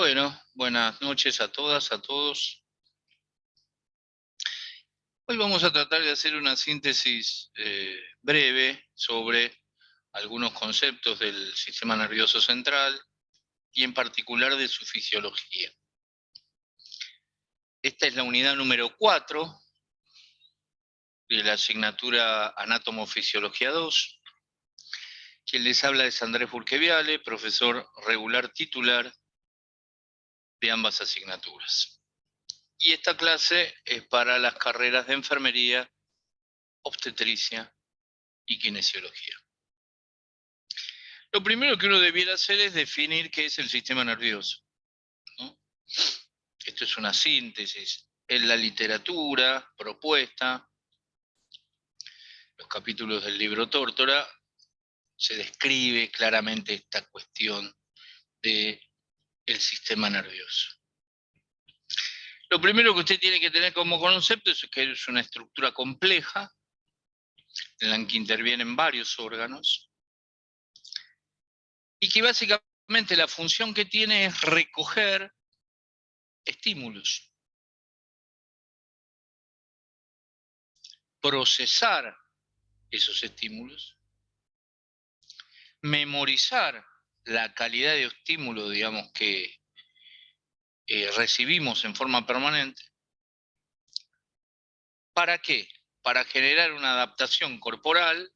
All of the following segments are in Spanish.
Bueno, buenas noches a todas, a todos. Hoy vamos a tratar de hacer una síntesis breve sobre algunos conceptos del sistema nervioso central y en particular de su fisiología. Esta es la unidad número 4 de la asignatura Anátomo-Fisiología 2. Quien les habla es Andrés Burqueviale, profesor regular titular de ambas asignaturas. Y esta clase es para las carreras de enfermería, obstetricia y kinesiología. Lo primero que uno debiera hacer es definir qué es el sistema nervioso, ¿no? Esto es una síntesis. En la literatura propuesta, los capítulos del libro Tórtora, se describe claramente esta cuestión del sistema nervioso. Lo primero que usted tiene que tener como concepto es que es una estructura compleja en la que intervienen varios órganos y que básicamente la función que tiene es recoger estímulos, procesar esos estímulos, memorizar la calidad de estímulo, digamos, que recibimos en forma permanente. ¿Para qué? Para generar una adaptación corporal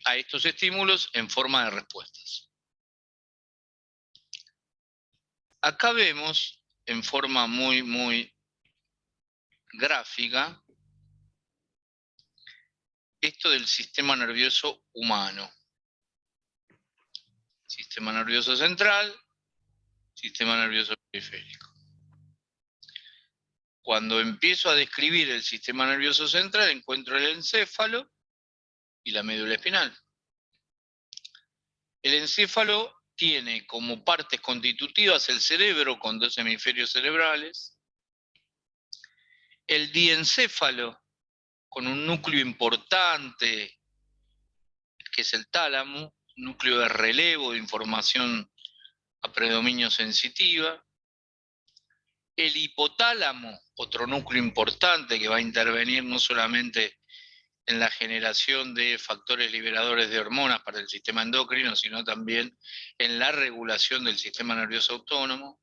a estos estímulos en forma de respuestas. Acá vemos en forma muy gráfica esto del sistema nervioso humano. Sistema nervioso central, sistema nervioso periférico. Cuando empiezo a describir el sistema nervioso central, encuentro el encéfalo y la médula espinal. El encéfalo tiene como partes constitutivas el cerebro con dos hemisferios cerebrales, el diencéfalo con un núcleo importante que es el tálamo, núcleo de relevo de información a predominio sensitiva, el hipotálamo, otro núcleo importante que va a intervenir no solamente en la generación de factores liberadores de hormonas para el sistema endocrino, sino también en la regulación del sistema nervioso autónomo.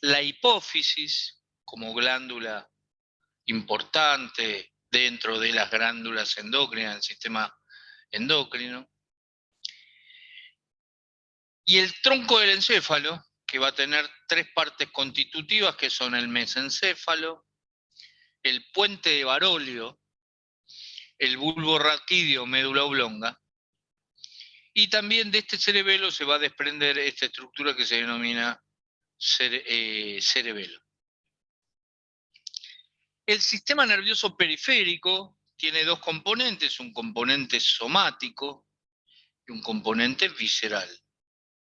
La hipófisis, como glándula importante dentro de las glándulas endócrinas del sistema endocrino. Y el tronco del encéfalo, que va a tener tres partes constitutivas, que son el mesencéfalo, el puente de Barolio, el bulbo raquídeo, médula oblonga, y también de este cerebelo se va a desprender esta estructura que se denomina cerebelo. El sistema nervioso periférico tiene dos componentes, un componente somático y un componente visceral.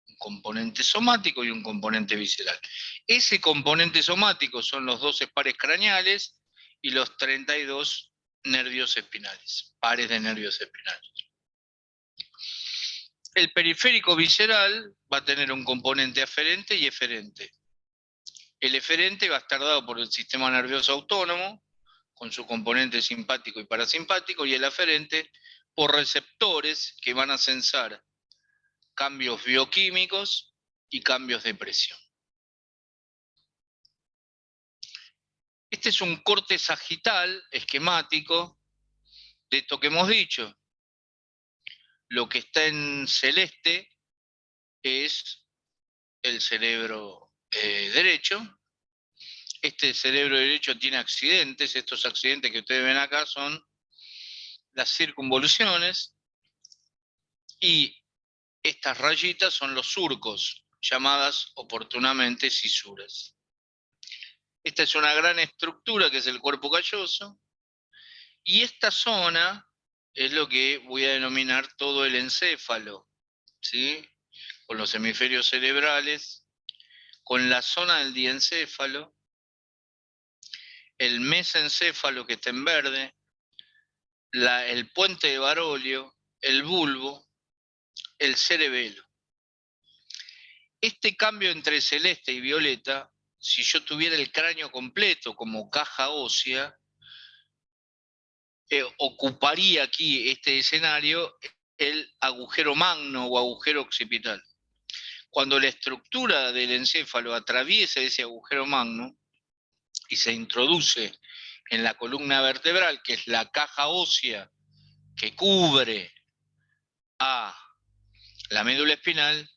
Un componente somático y un componente visceral. Ese componente somático son los 12 pares craneales y los 32 nervios espinales, pares de nervios espinales. El periférico visceral va a tener un componente aferente y eferente. El eferente va a estar dado por el sistema nervioso autónomo, con su componente simpático y parasimpático, y el aferente por receptores que van a censar cambios bioquímicos y cambios de presión. Este es un corte sagital esquemático de esto que hemos dicho. Lo que está en celeste es el cerebro derecho. Este cerebro derecho tiene accidentes. Estos accidentes que ustedes ven acá son las circunvoluciones. Y estas rayitas son los surcos, llamadas oportunamente cisuras. Esta es una gran estructura que es el cuerpo calloso. Y esta zona es lo que voy a denominar todo el encéfalo, ¿sí? Con los hemisferios cerebrales, con la zona del diencéfalo, el mesencéfalo que está en verde, el puente de Barolio, el bulbo el cerebelo. Este cambio entre celeste y violeta, si yo tuviera el cráneo completo como caja ósea, ocuparía aquí este escenario el agujero magno o agujero occipital. Cuando la estructura del encéfalo atraviesa ese agujero magno y se introduce en la columna vertebral, que es la caja ósea que cubre a la médula espinal,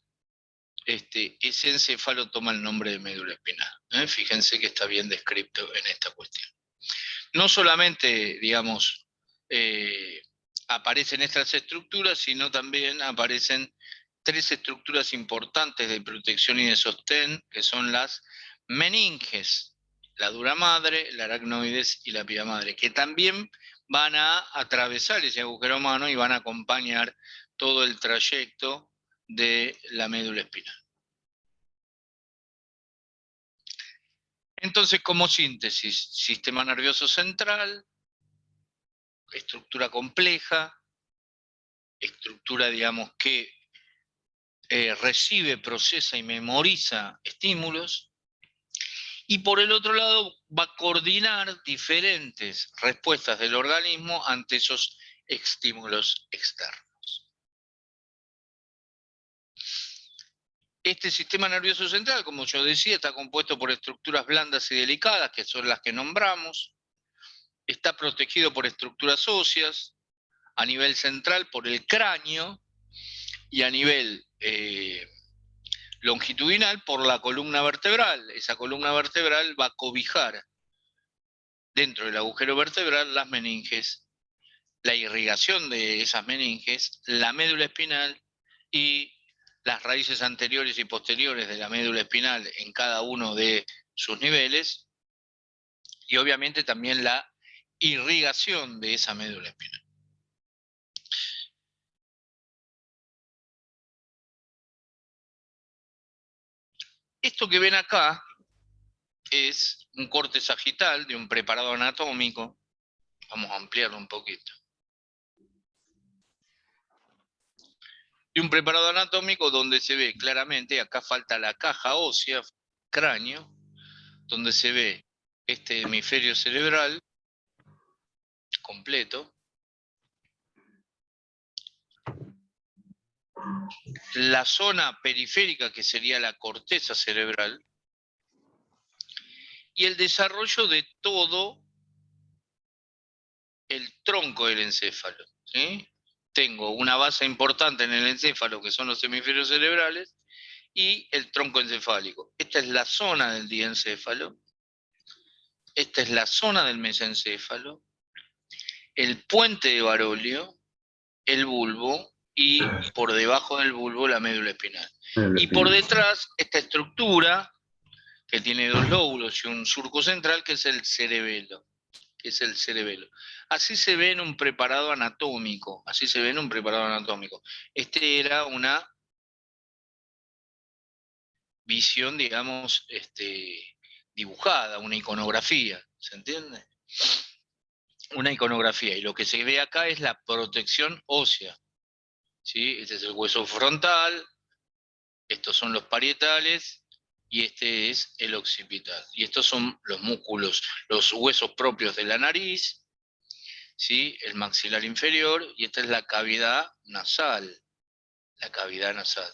ese encéfalo toma el nombre de médula espinal. Fíjense que está bien descrito en esta cuestión. No solamente, digamos, aparecen estas estructuras, sino también aparecen tres estructuras importantes de protección y de sostén, que son las meninges, la dura madre, la aracnoides y la pia madre, que también van a atravesar ese agujero humano y van a acompañar todo el trayecto de la médula espinal. Entonces, como síntesis, sistema nervioso central, estructura compleja, estructura, digamos, que recibe, procesa y memoriza estímulos, y por el otro lado va a coordinar diferentes respuestas del organismo ante esos estímulos externos. Este sistema nervioso central, como yo decía, está compuesto por estructuras blandas y delicadas, que son las que nombramos. Está protegido por estructuras óseas, a nivel central por el cráneo, y a nivel longitudinal por la columna vertebral. Esa columna vertebral va a cobijar dentro del agujero vertebral las meninges, la irrigación de esas meninges, la médula espinal y las raíces anteriores y posteriores de la médula espinal en cada uno de sus niveles, y obviamente también la irrigación de esa médula espinal. Esto que ven acá es un corte sagital de un preparado anatómico. Vamos a ampliarlo un poquito. De un preparado anatómico donde se ve claramente, acá falta la caja ósea, cráneo, donde se ve este hemisferio cerebral completo, la zona periférica que sería la corteza cerebral, y el desarrollo de todo el tronco del encéfalo, ¿sí? Tengo una base importante en el encéfalo, que son los hemisferios cerebrales, y el tronco encefálico. Esta es la zona del diencéfalo, esta es la zona del mesencéfalo, el puente de Barolio, el bulbo, y por debajo del bulbo la médula espinal. Y por detrás esta estructura, que tiene dos lóbulos y un surco central, que es el cerebelo. Así se ve en un preparado anatómico, Este era una visión, digamos, dibujada, una iconografía, ¿se entiende? Una iconografía, y lo que se ve acá es la protección ósea, ¿sí? Este es el hueso frontal, estos son los parietales, y este es el occipital. Y estos son los músculos, los huesos propios de la nariz, ¿sí? El maxilar inferior, y esta es la cavidad nasal.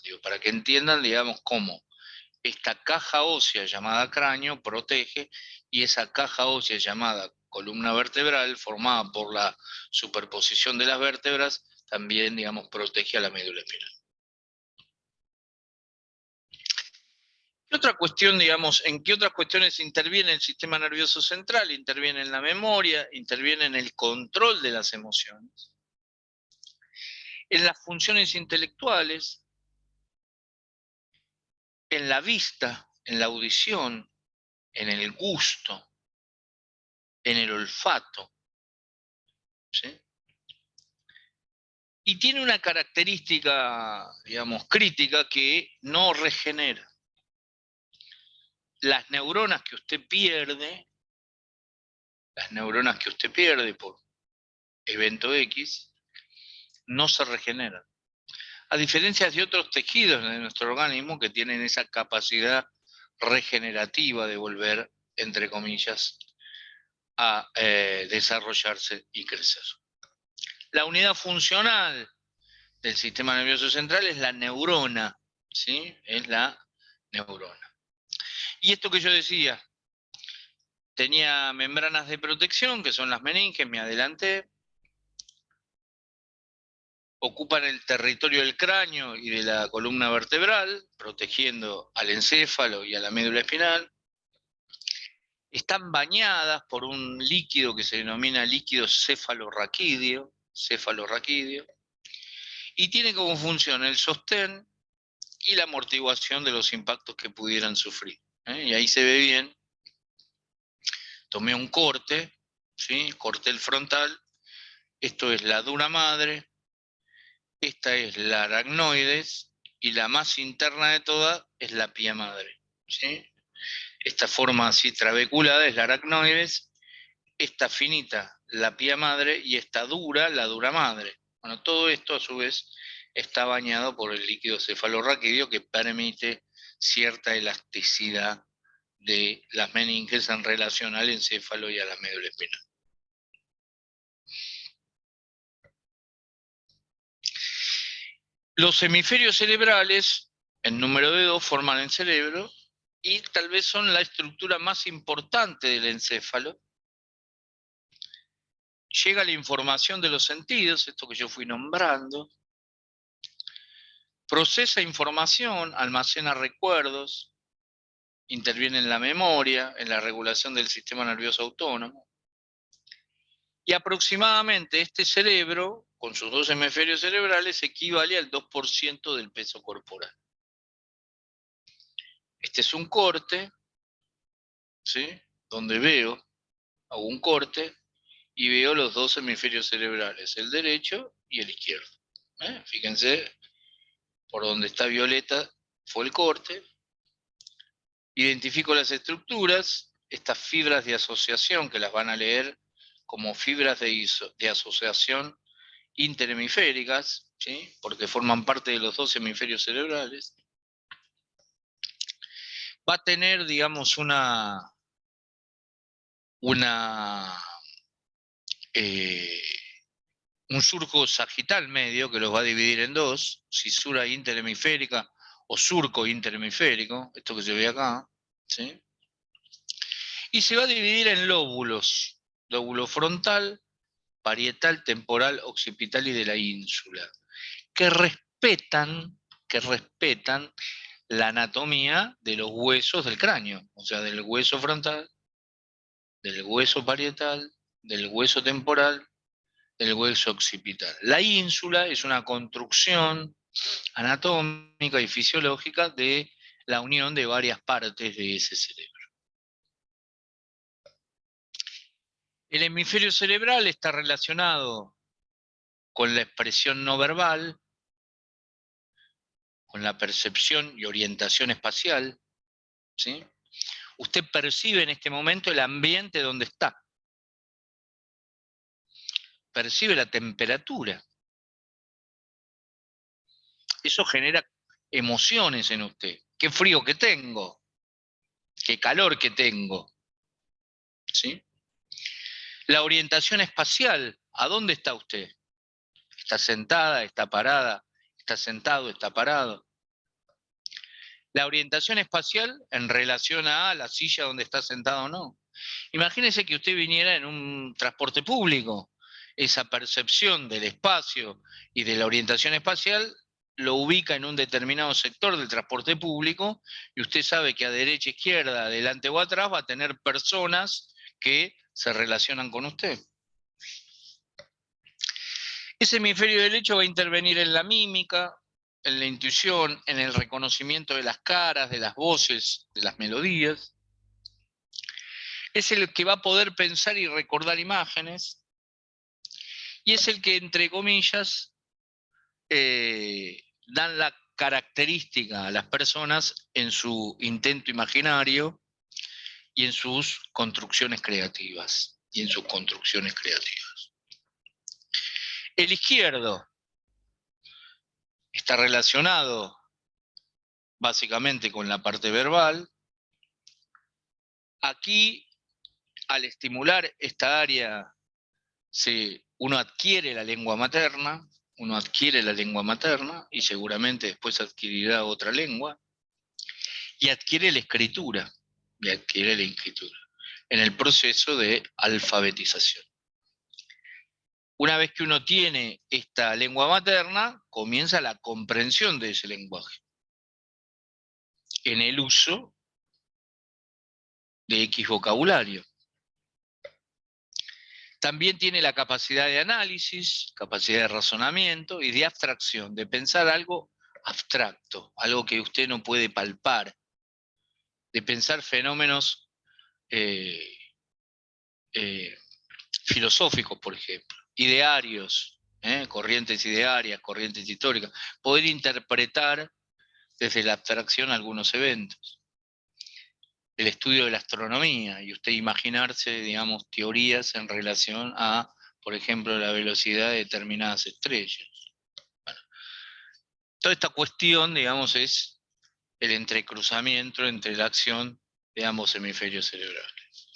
Digo, para que entiendan, digamos, cómo esta caja ósea llamada cráneo protege, y esa caja ósea llamada columna vertebral, formada por la superposición de las vértebras, también, digamos, protege a la médula espinal. ¿Qué otra cuestión, digamos, en qué otras cuestiones interviene el sistema nervioso central? Interviene en la memoria, interviene en el control de las emociones, en las funciones intelectuales, en la vista, en la audición, en el gusto, en el olfato, ¿sí? Y tiene una característica, digamos, crítica, que no regenera. Las neuronas que usted pierde por evento X, no se regeneran. A diferencia de otros tejidos de nuestro organismo que tienen esa capacidad regenerativa de volver, entre comillas, a desarrollarse y crecer. La unidad funcional del sistema nervioso central es la neurona, ¿sí? Es la neurona. Y esto que yo decía, tenía membranas de protección, que son las meninges, me adelanté, ocupan el territorio del cráneo y de la columna vertebral, protegiendo al encéfalo y a la médula espinal. Están bañadas por un líquido que se denomina líquido cefalorraquídeo, y tiene como función el sostén y la amortiguación de los impactos que pudieran sufrir. Y ahí se ve bien. Tomé un corte, ¿sí? Corté el frontal. Esto es la dura madre. Esta es la aracnoides. Y la más interna de todas es la pía madre, ¿sí? Esta forma así trabeculada es la aracnoides. Esta finita, la pía madre. Y esta dura, la dura madre. Bueno, todo esto a su vez está bañado por el líquido cefalorraquídeo que permite cierta elasticidad de las meninges en relación al encéfalo y a la médula espinal. Los hemisferios cerebrales, en número de 2, forman el cerebro y tal vez son la estructura más importante del encéfalo. Llega la información de los sentidos, esto que yo fui nombrando, procesa información, almacena recuerdos, interviene en la memoria, en la regulación del sistema nervioso autónomo. Y aproximadamente este cerebro, con sus 2 hemisferios cerebrales, equivale al 2% del peso corporal. Este es un corte, ¿sí? Donde hago un corte y veo los 2 hemisferios cerebrales, el derecho y el izquierdo. Fíjense, por donde está violeta fue el corte. Identifico las estructuras, estas fibras de asociación, que las van a leer como fibras de asociación interhemisféricas, ¿sí? Porque forman parte de los 2 hemisferios cerebrales. Va a tener, digamos, un surco sagital medio que los va a dividir en 2, cisura interhemisférica o surco interhemisférico, esto que se ve acá, ¿sí? Y se va a dividir en lóbulos, lóbulo frontal, parietal, temporal, occipital y de la ínsula, que respetan la anatomía de los huesos del cráneo, o sea, del hueso frontal, del hueso parietal, del hueso temporal, del hueso occipital. La ínsula es una construcción anatómica y fisiológica de la unión de varias partes de ese cerebro. El hemisferio cerebral está relacionado con la expresión no verbal, con la percepción y orientación espacial, ¿sí? Usted percibe en este momento el ambiente donde está. Percibe la temperatura. Eso genera emociones en usted. Qué frío que tengo, qué calor que tengo, ¿sí? La orientación espacial, ¿a dónde está usted? ¿Está sentada, está parada, está sentado, está parado? La orientación espacial en relación a la silla donde está sentado o no. Imagínese que usted viniera en un transporte público. Esa percepción del espacio y de la orientación espacial lo ubica en un determinado sector del transporte público y usted sabe que a derecha, izquierda, adelante o atrás va a tener personas que se relacionan con usted. Ese hemisferio derecho va a intervenir en la mímica, en la intuición, en el reconocimiento de las caras, de las voces, de las melodías. Es el que va a poder pensar y recordar imágenes. Y es el que, entre comillas, dan la característica a las personas en su intento imaginario y en sus construcciones creativas. El izquierdo está está relacionado básicamente con la parte verbal. Aquí, al estimular esta área, uno adquiere la lengua materna, y seguramente después adquirirá otra lengua, y adquiere la escritura, en el proceso de alfabetización. Una vez que uno tiene esta lengua materna, comienza la comprensión de ese lenguaje en el uso de X vocabulario. También tiene la capacidad de análisis, capacidad de razonamiento y de abstracción, de pensar algo abstracto, algo que usted no puede palpar, de pensar fenómenos filosóficos, por ejemplo, idearios, corrientes idearias, corrientes históricas, poder interpretar desde la abstracción algunos eventos. El estudio de la astronomía, y usted imaginarse, digamos, teorías en relación a, por ejemplo, la velocidad de determinadas estrellas. Bueno, toda esta cuestión, digamos, es el entrecruzamiento entre la acción de ambos hemisferios cerebrales.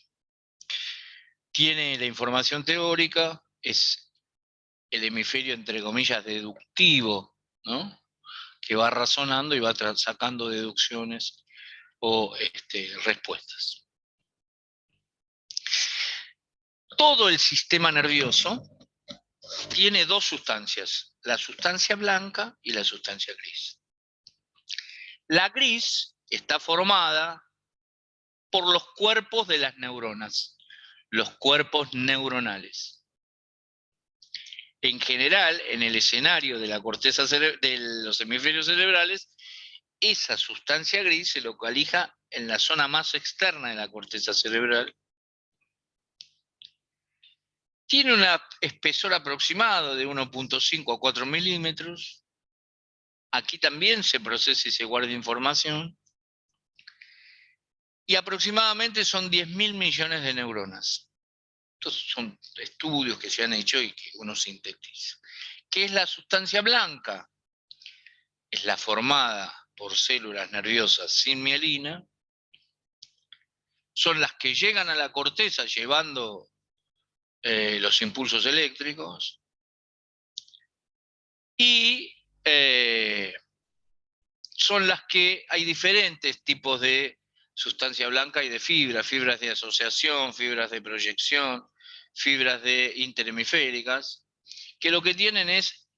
Tiene la información teórica, es el hemisferio, entre comillas, deductivo, ¿no? Que va razonando y va sacando deducciones o respuestas. Todo el sistema nervioso tiene dos sustancias, la sustancia blanca y la sustancia gris. La gris está formada por los cuerpos de las neuronas, los cuerpos neuronales. En general, en el escenario de la corteza de los hemisferios cerebrales, esa sustancia gris se localiza en la zona más externa de la corteza cerebral. Tiene un espesor aproximado de 1.5 a 4 milímetros. Aquí también se procesa y se guarda información. Y aproximadamente son 10.000 millones de neuronas. Estos son estudios que se han hecho y que uno sintetiza. ¿Qué es la sustancia blanca? Es la formada por células nerviosas sin mielina. Son las que llegan a la corteza llevando los impulsos eléctricos. Y son las que hay diferentes tipos de sustancia blanca y de fibras de asociación, fibras de proyección, fibras de interhemisféricas, que lo que tienen es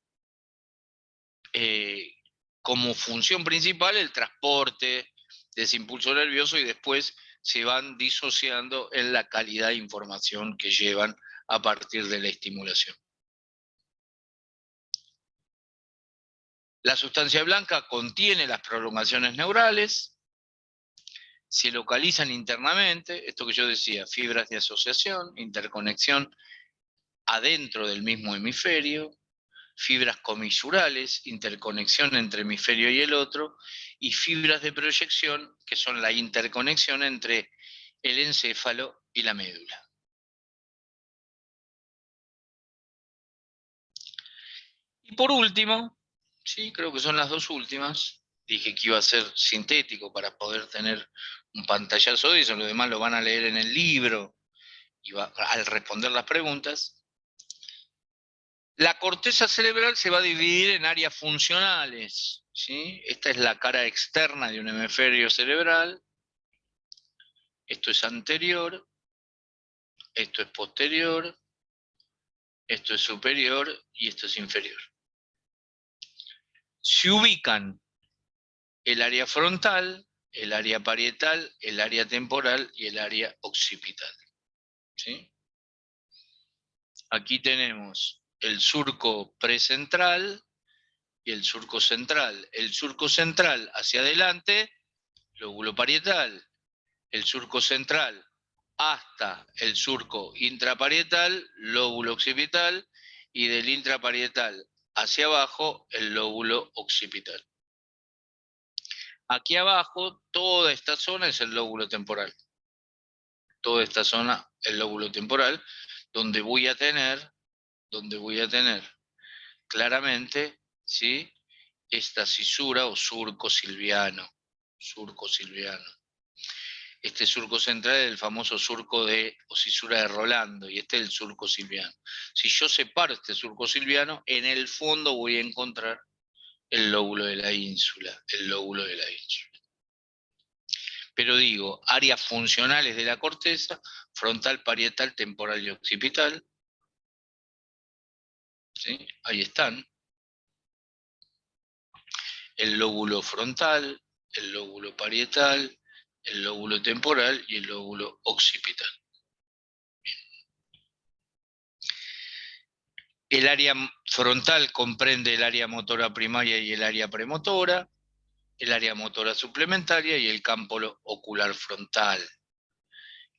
como función principal el transporte de ese impulso nervioso y después se van disociando en la calidad de información que llevan a partir de la estimulación. La sustancia blanca contiene las prolongaciones neurales, se localizan internamente, esto que yo decía, fibras de asociación, interconexión adentro del mismo hemisferio, fibras comisurales, interconexión entre hemisferio y el otro, y fibras de proyección, que son la interconexión entre el encéfalo y la médula. Y por último, sí, creo que son las dos últimas, dije que iba a ser sintético para poder tener un pantallazo de eso, lo demás lo van a leer en el libro y al responder las preguntas. La corteza cerebral se va a dividir en áreas funcionales, ¿sí? Esta es la cara externa de un hemisferio cerebral. Esto es anterior, esto es posterior, esto es superior y esto es inferior. Se ubican el área frontal, el área parietal, el área temporal y el área occipital, ¿sí? Aquí tenemos el surco precentral y el surco central. El surco central hacia adelante, lóbulo parietal. El surco central hasta el surco intraparietal, lóbulo occipital, y del intraparietal hacia abajo, el lóbulo occipital. Aquí abajo, toda esta zona es el lóbulo temporal. Toda esta zona, el lóbulo temporal, donde voy a tener claramente, ¿sí?, esta cisura o surco silviano. Surco silviano. Este surco central es el famoso surco o cisura de Rolando, y este es el surco silviano. Si yo separo este surco silviano, en el fondo voy a encontrar el lóbulo de la ínsula, Pero digo, áreas funcionales de la corteza: frontal, parietal, temporal y occipital. ¿Sí? Ahí están. El lóbulo frontal, el lóbulo parietal, el lóbulo temporal y el lóbulo occipital. El área frontal comprende el área motora primaria y el área premotora, el área motora suplementaria y el campo ocular frontal.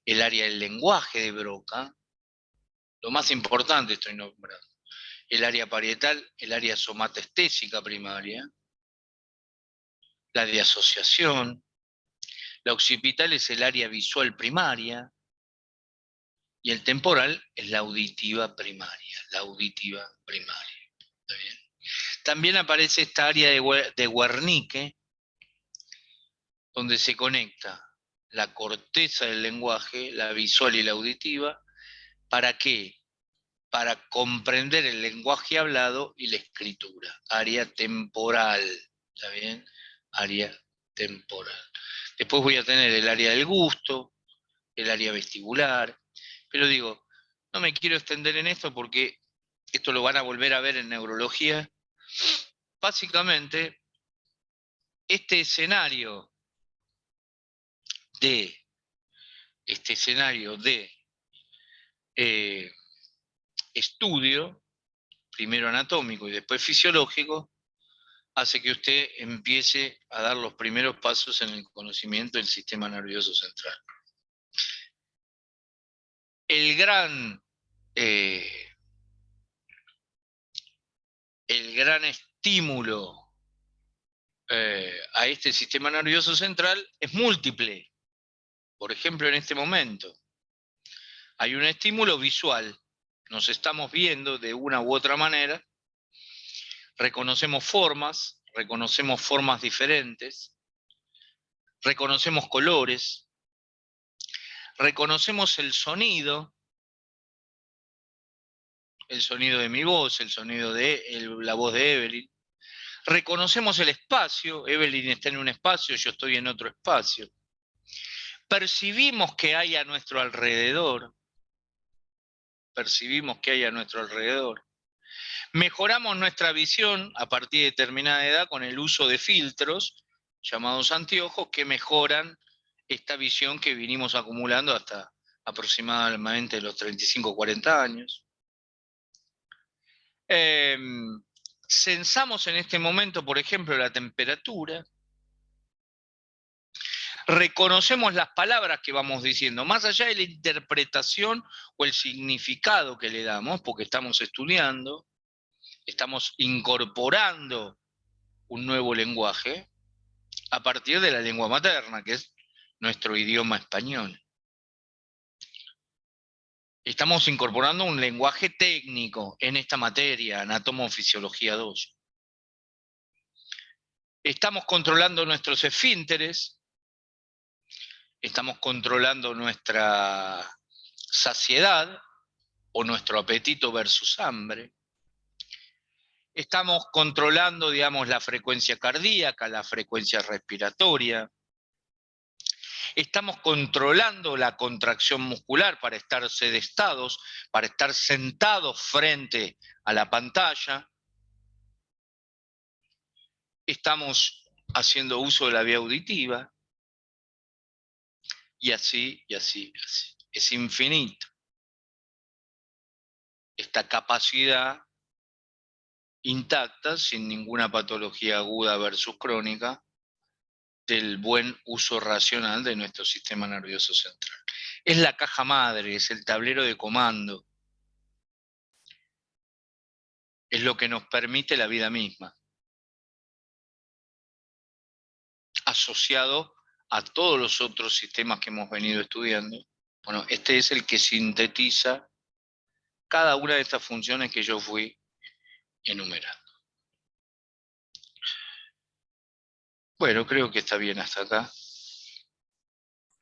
El área del lenguaje de Broca, lo más importante estoy nombrando. El área parietal, el área somatestésica primaria, la de asociación. La occipital es el área visual primaria, y el temporal es la auditiva primaria. ¿Está bien? También aparece esta área de Wernicke, donde se conecta la corteza del lenguaje, la visual y la auditiva. ¿Para qué? Para comprender el lenguaje hablado y la escritura. Área temporal, ¿está bien? Área temporal. Después voy a tener el área del gusto, el área vestibular, pero digo, no me quiero extender en esto porque esto lo van a volver a ver en neurología. Básicamente, este escenario de estudio, primero anatómico y después fisiológico, hace que usted empiece a dar los primeros pasos en el conocimiento del sistema nervioso central. El gran estímulo a este sistema nervioso central es múltiple. Por ejemplo, en este momento hay un estímulo visual. Nos estamos viendo de una u otra manera, reconocemos formas diferentes, reconocemos colores, reconocemos el sonido de mi voz, el sonido de la voz de Evelyn. Reconocemos el espacio, Evelyn está en un espacio, yo estoy en otro espacio. Percibimos que hay a nuestro alrededor. Mejoramos nuestra visión a partir de determinada edad con el uso de filtros, llamados anteojos, que mejoran esta visión que vinimos acumulando hasta aproximadamente los 35 o 40 años. Sensamos en este momento, por ejemplo, la temperatura. Reconocemos las palabras que vamos diciendo, más allá de la interpretación o el significado que le damos, porque estamos estudiando, estamos incorporando un nuevo lenguaje a partir de la lengua materna, que es nuestro idioma español. Estamos incorporando un lenguaje técnico en esta materia, Anatomofisiología 2. Estamos controlando nuestros esfínteres, estamos controlando nuestra saciedad o nuestro apetito versus hambre. Estamos controlando, digamos, la frecuencia cardíaca, la frecuencia respiratoria. Estamos controlando la contracción muscular para estar sedestados, para estar sentados frente a la pantalla. Estamos haciendo uso de la vía auditiva. Y así, y así, y así. Es infinito esta capacidad intacta, sin ninguna patología aguda versus crónica, del buen uso racional de nuestro sistema nervioso central. Es la caja madre, es el tablero de comando. Es lo que nos permite la vida misma, asociado a todos los otros sistemas que hemos venido estudiando. Bueno, este es el que sintetiza cada una de estas funciones que yo fui enumerando. Bueno, creo que está bien hasta acá.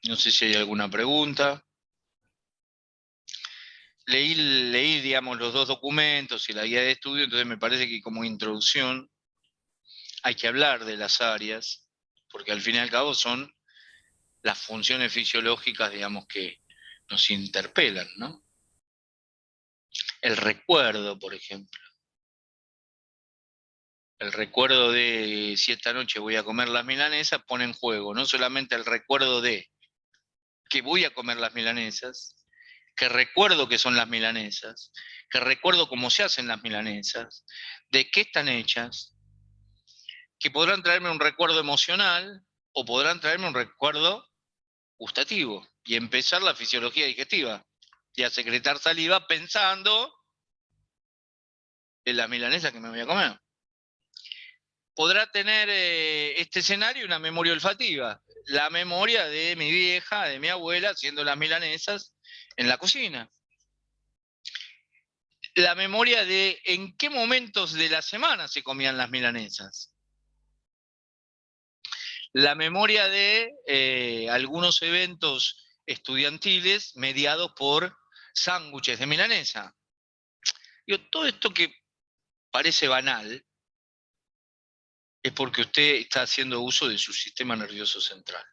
No sé si hay alguna pregunta. Leí, digamos, los dos documentos y la guía de estudio, entonces me parece que como introducción hay que hablar de las áreas, porque al fin y al cabo son las funciones fisiológicas, digamos, que nos interpelan, ¿no? El recuerdo, por ejemplo. El recuerdo de si esta noche voy a comer las milanesas pone en juego no solamente el recuerdo de que voy a comer las milanesas, que recuerdo que son las milanesas, que recuerdo cómo se hacen las milanesas, de qué están hechas, que podrán traerme un recuerdo emocional o podrán traerme un recuerdo gustativo y empezar la fisiología digestiva y a secretar saliva pensando en la milanesa que me voy a comer. Podrá tener este escenario una memoria olfativa, la memoria de mi vieja, de mi abuela, haciendo las milanesas en la cocina. La memoria de en qué momentos de la semana se comían las milanesas. La memoria de algunos eventos estudiantiles mediados por sándwiches de milanesa. Todo esto que parece banal es porque usted está haciendo uso de su sistema nervioso central.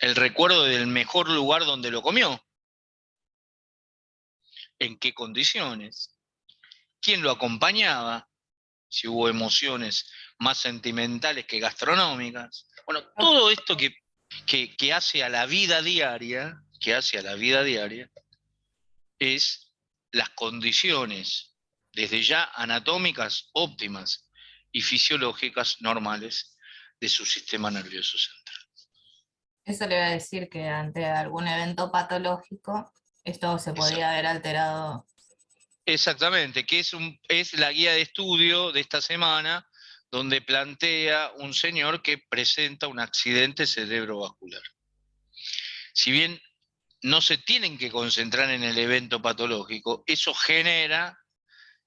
El recuerdo del mejor lugar donde lo comió, en qué condiciones, quién lo acompañaba, si hubo emociones más sentimentales que gastronómicas. Bueno, todo esto que hace a la vida diaria, es las condiciones, desde ya anatómicas óptimas y fisiológicas normales de su sistema nervioso central. Eso le iba a decir que ante algún evento patológico, esto se podía haber alterado. Exactamente, que es la guía de estudio de esta semana, donde plantea un señor que presenta un accidente cerebrovascular. Si bien no se tienen que concentrar en el evento patológico, eso genera,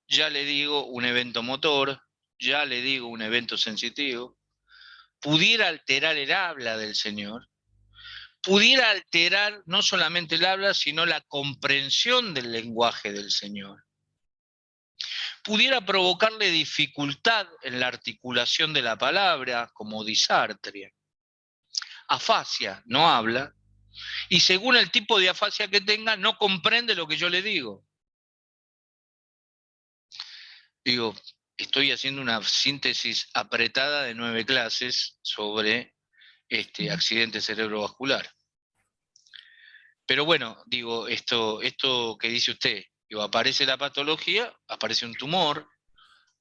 ya le digo, un evento motor, ya le digo, un evento sensitivo, pudiera alterar el habla del señor, pudiera alterar no solamente el habla, sino la comprensión del lenguaje del señor, pudiera provocarle dificultad en la articulación de la palabra, como disartria, afasia, no habla, y según el tipo de afasia que tenga, no comprende lo que yo le digo. Digo, estoy haciendo una síntesis apretada de 9 clases sobre accidente cerebrovascular. Pero bueno, digo, esto que dice usted, digo, aparece la patología, aparece un tumor,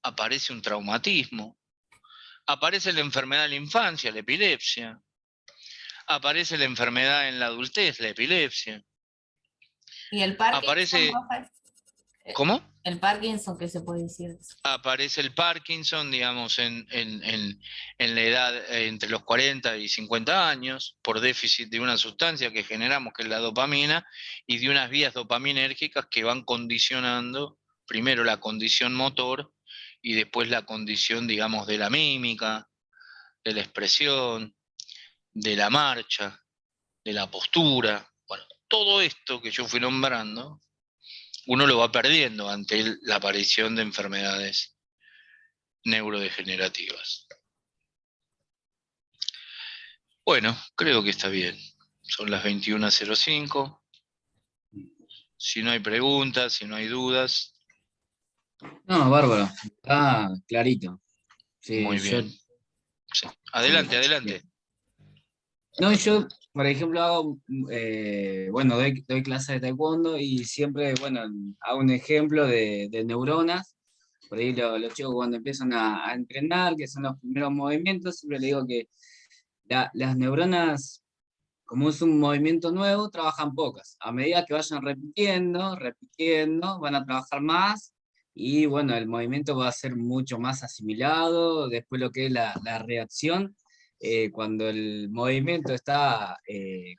aparece un traumatismo, aparece la enfermedad en la infancia, la epilepsia, aparece la enfermedad en la adultez, la epilepsia, ¿Y el Parkinson, aparece, Rafael? ¿cómo? El Parkinson, ¿qué se puede decir? Aparece el Parkinson, digamos, en la edad entre los 40 y 50 años, por déficit de una sustancia que generamos, que es la dopamina, y de unas vías dopaminérgicas que van condicionando primero la condición motor y después la condición, digamos, de la mímica, de la expresión, de la marcha, de la postura. Bueno, todo esto que yo fui nombrando, uno lo va perdiendo ante la aparición de enfermedades neurodegenerativas. Bueno, creo que está bien. Son las 21:05. Si no hay preguntas, si no hay dudas. No, bárbaro, está clarito. Sí, Muy yo, bien. Sí. Adelante, bien. adelante. No, yo, por ejemplo, hago, bueno, doy clases de taekwondo y siempre, bueno, hago un ejemplo de neuronas. Por ahí los chicos cuando empiezan a entrenar, que son los primeros movimientos, siempre le digo que las neuronas, como es un movimiento nuevo, trabajan pocas. A medida que vayan repitiendo, van a trabajar más y bueno, el movimiento va a ser mucho más asimilado. Después lo que es la reacción, cuando el movimiento está,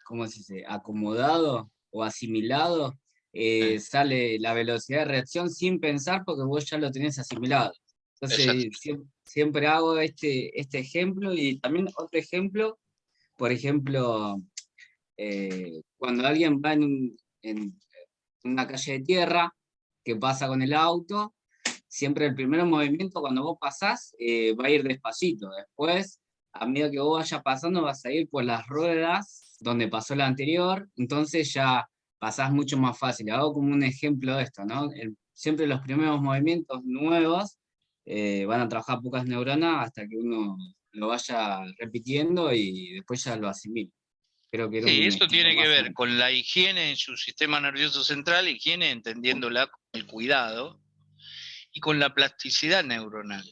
¿cómo se dice?, acomodado o asimilado, Sí. sale la velocidad de reacción sin pensar porque vos ya lo tenés asimilado. Entonces, siempre hago este ejemplo y también otro ejemplo, por ejemplo, cuando alguien va en una calle de tierra, que pasa con el auto, siempre el primer movimiento cuando vos pasás va a ir despacito. Después, a medida que vos vayas pasando, vas a ir por las ruedas donde pasó la anterior, entonces ya pasás mucho más fácil. Hago como un ejemplo de esto, ¿no? Siempre los primeros movimientos nuevos van a trabajar pocas neuronas hasta que uno lo vaya repitiendo y después ya lo asimila. Creo que era Sí, un esto ejemplo tiene que más o ver menos. con la higiene en su sistema nervioso central, higiene entendiéndola con el cuidado, y con la plasticidad neuronal,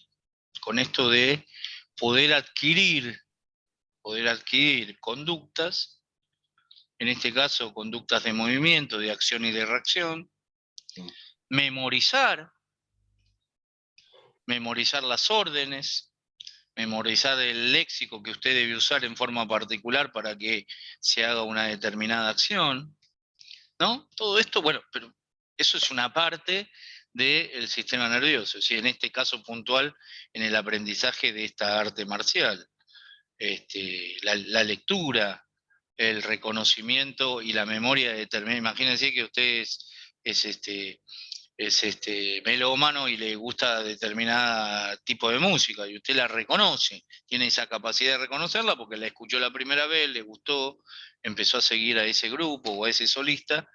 con esto de poder adquirir conductas, en este caso conductas de movimiento, de acción y de reacción, memorizar las órdenes, memorizar el léxico que usted debe usar en forma particular para que se haga una determinada acción, ¿no? Todo esto, bueno, pero eso es una parte del sistema nervioso, es decir, en este caso puntual, en el aprendizaje de esta arte marcial. La lectura, el reconocimiento y la memoria determinada. Imagínense que usted es melómano y le gusta determinada tipo de música y usted la reconoce, tiene esa capacidad de reconocerla porque la escuchó la primera vez, le gustó, empezó a seguir a ese grupo o a ese solista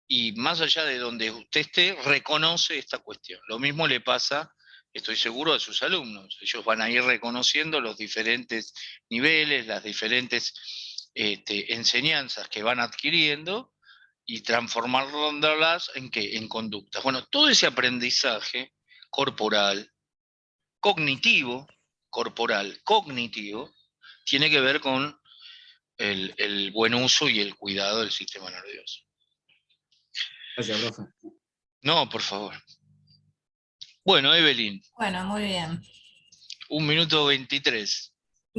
y más allá de donde usted esté, reconoce esta cuestión. Lo mismo le pasa, estoy seguro, a sus alumnos. Ellos van a ir reconociendo los diferentes niveles, las diferentes enseñanzas que van adquiriendo y transformarlas en ¿qué? En conductas. Bueno, todo ese aprendizaje corporal, cognitivo, tiene que ver con el buen uso y el cuidado del sistema nervioso. Gracias, profe. No, por favor. Bueno, Evelyn, Bueno, muy bien. 1 minuto 23.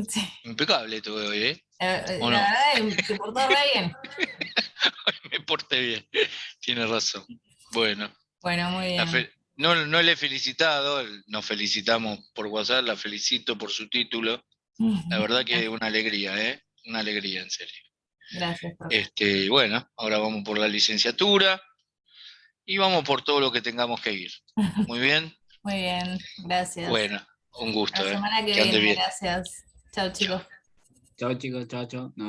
Sí. Impecable tuve hoy, ¿eh? ¿O La no? verdad, se portó re bien. Me porté bien. Tiene razón. Bueno, Bueno, muy bien. no le he felicitado, nos felicitamos por WhatsApp, la felicito por su título. La verdad que una alegría, ¿eh? Una alegría, en serio. Gracias, profe. Bueno, ahora vamos por la licenciatura y vamos por todo lo que tengamos que ir. Muy bien. Muy bien, gracias. Bueno, un gusto, La ¿eh? semana que Que ande viene, bien. gracias. Chao, Chao. chicos. Chao, chicos, chao, chao. Nos vemos.